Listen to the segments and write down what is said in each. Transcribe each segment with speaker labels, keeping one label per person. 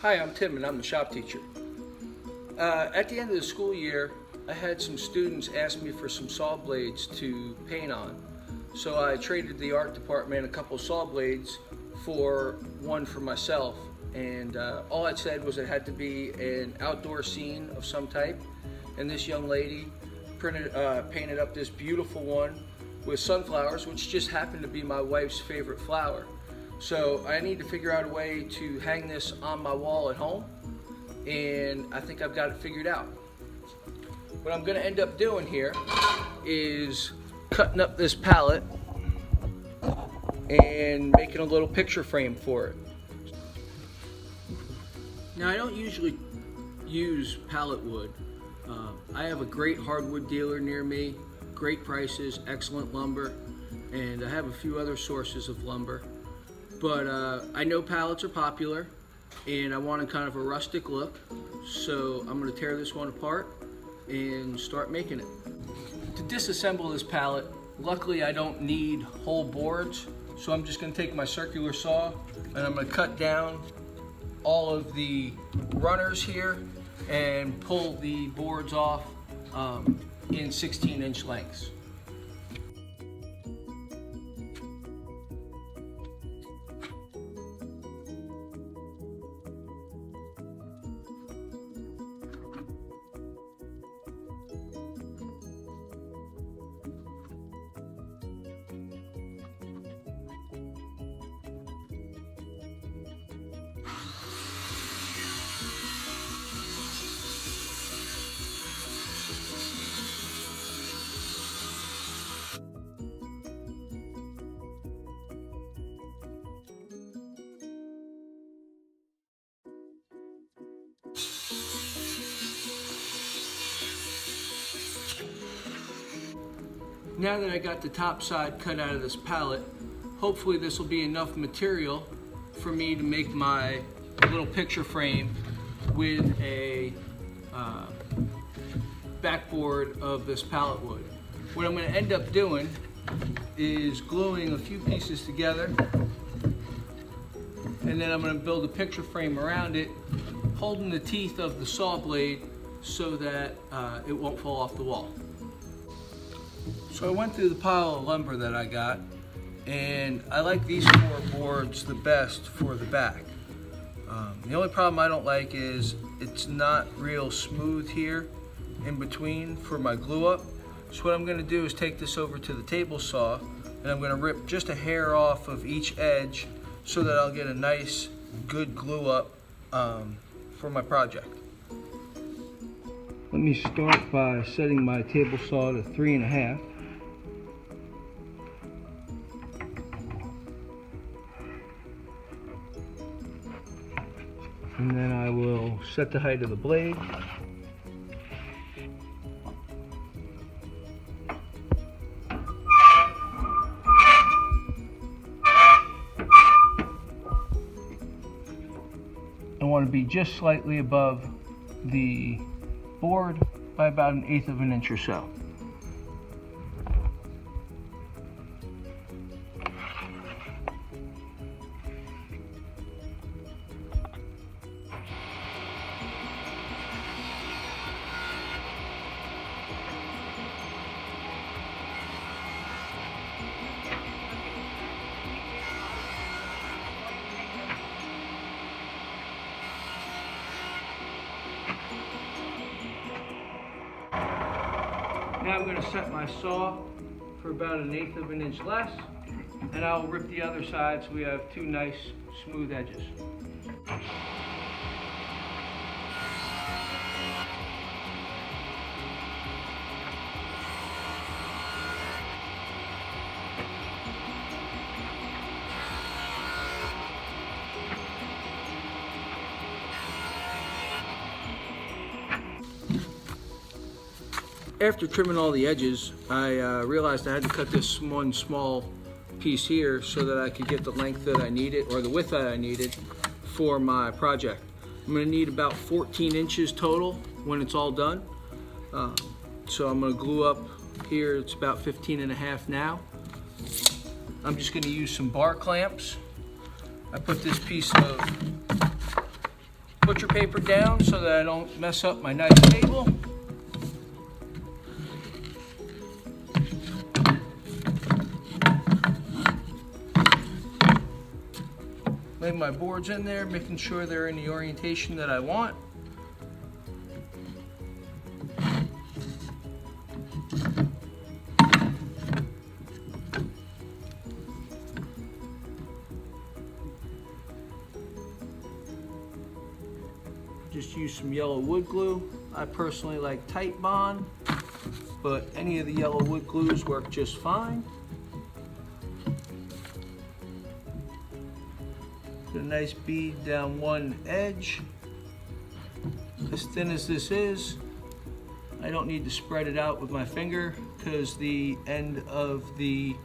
Speaker 1: Hi, I'm Tim and I'm the shop teacher. At the end of the school year, I had some students ask me for some saw blades to paint on. So I traded the art department a couple saw blades for one for myself. And all it said was it had to be an outdoor scene of some type. And this young lady painted up this beautiful one with sunflowers, which just happened to be my wife's favorite flower. So I need to figure out a way to hang this on my wall at home, and I think I've got it figured out. What I'm going to end up doing here is cutting up this pallet and making a little picture frame for it. Now, I don't usually use pallet wood. I have a great hardwood dealer near me, great prices, excellent lumber, and I have a few other sources of lumber. But I know pallets are popular, and I wanted kind of a rustic look, so I'm going to tear this one apart and start making it. To disassemble this pallet, luckily I don't need whole boards, so I'm just going to take my circular saw and I'm going to cut down all of the runners here and pull the boards off in 16-inch lengths. Now that I got the top side cut out of this pallet, hopefully this will be enough material for me to make my little picture frame with a backboard of this pallet wood. What I'm going to end up doing is gluing a few pieces together, and then I'm going to build a picture frame around it, holding the teeth of the saw blade so that it won't fall off the wall. So I went through the pile of lumber that I got, and I like these 4 boards the best for the back. The only problem I don't like is it's not real smooth here in between for my glue up. So what I'm going to do is take this over to the table saw, and I'm going to rip just a hair off of each edge so that I'll get a nice good glue up for my project. Let me start by setting my table saw to 3.5. And then I will set the height of the blade. I want to be just slightly above the board by about 1/8 of an inch or so. Now I'm going to set my saw for about 1/8 of an inch less, and I'll rip the other side so we have 2 nice smooth edges. After trimming all the edges, I realized I had to cut this one small piece here so that I could get the length that I needed, or the width that I needed for my project. I'm going to need about 14 inches total when it's all done. So I'm going to glue up here, it's about 15.5 now. I'm just going to use some bar clamps. I put this piece of butcher paper down so that I don't mess up my nice table. Lay my boards in there, making sure they're in the orientation that I want. Just use some yellow wood glue. I personally like Tight Bond, but any of the yellow wood glues work just fine. Put a nice bead down one edge. As thin as this is, I don't need to spread it out with my finger because the end of the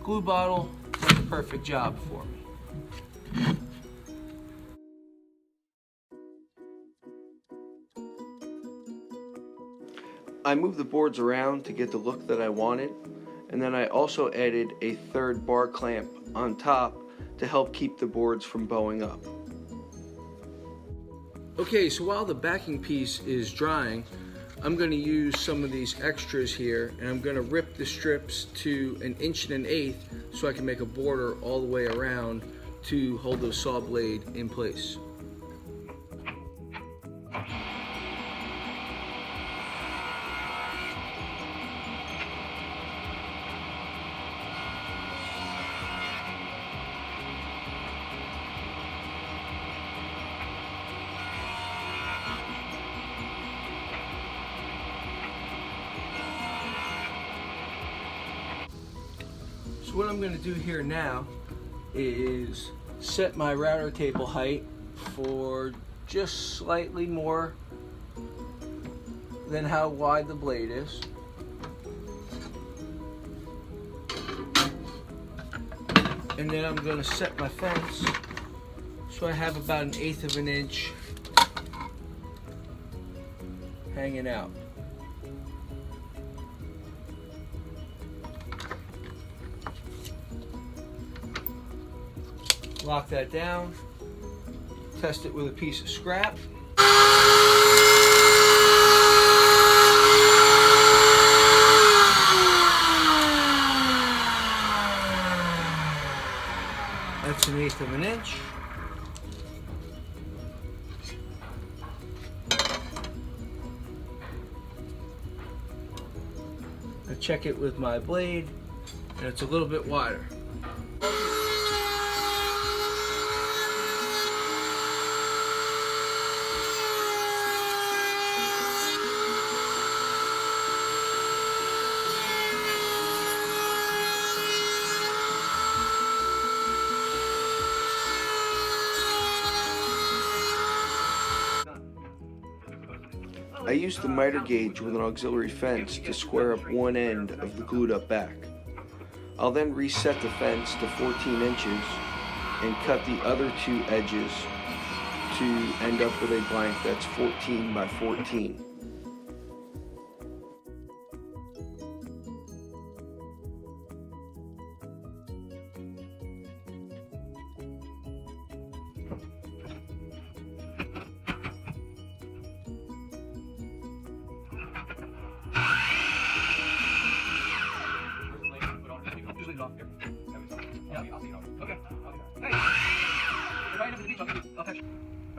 Speaker 1: glue bottle does a perfect job for me. I moved the boards around to get the look that I wanted, and then I also added a third bar clamp on top to help keep the boards from bowing up. Okay, so while the backing piece is drying, I'm going to use some of these extras here, and I'm going to rip the strips to 1 1/8 so I can make a border all the way around to hold the saw blade in place. So what I'm going to do here now is set my router table height for just slightly more than how wide the blade is. And then I'm going to set my fence so I have about 1/8 of an inch hanging out. Lock that down, test it with a piece of scrap. That's 1/8 of an inch. I check it with my blade, and it's a little bit wider. I used the miter gauge with an auxiliary fence to square up one end of the glued up back. I'll then reset the fence to 14 inches and cut the other 2 edges to end up with a blank that's 14 by 14.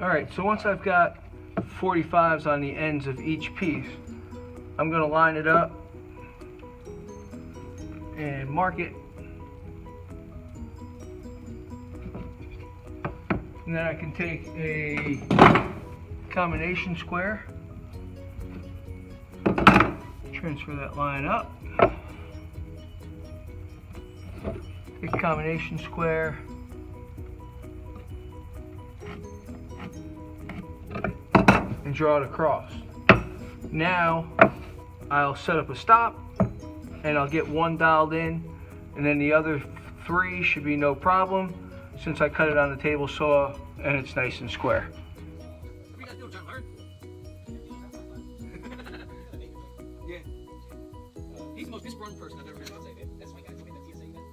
Speaker 1: Alright, so once I've got 45s on the ends of each piece, I'm going to line it up and mark it. And then I can take a combination square, transfer that line up, take a combination square, and draw it across. Now I'll set up a stop and I'll get one dialed in, and then the other 3 should be no problem since I cut it on the table saw and it's nice and square. Yeah. He's the most misrun person I've ever met. That's my guy told me that TSA event.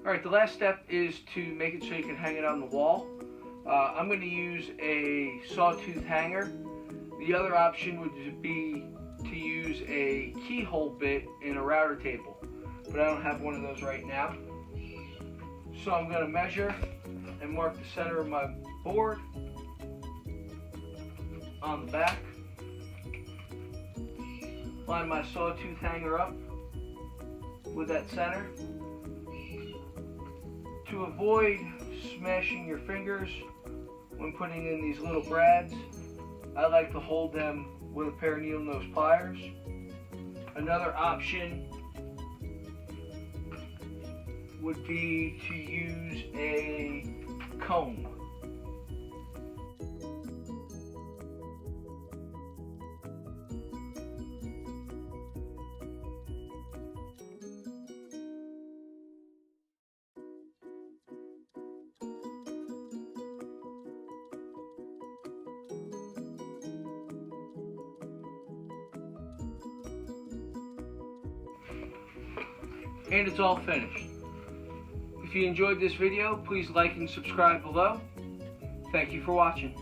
Speaker 1: Alright, the last step is to make it so you can hang it on the wall. I'm going to use a sawtooth hanger. The other option would be to use a keyhole bit in a router table, but I don't have one of those right now. So I'm going to measure and mark the center of my board on the back. Line my sawtooth hanger up with that center. To avoid smashing your fingers when putting in these little brads, I like to hold them with a pair of needle nose pliers. Another option would be to use a comb. And it's all finished. If you enjoyed this video, please like and subscribe below. Thank you for watching.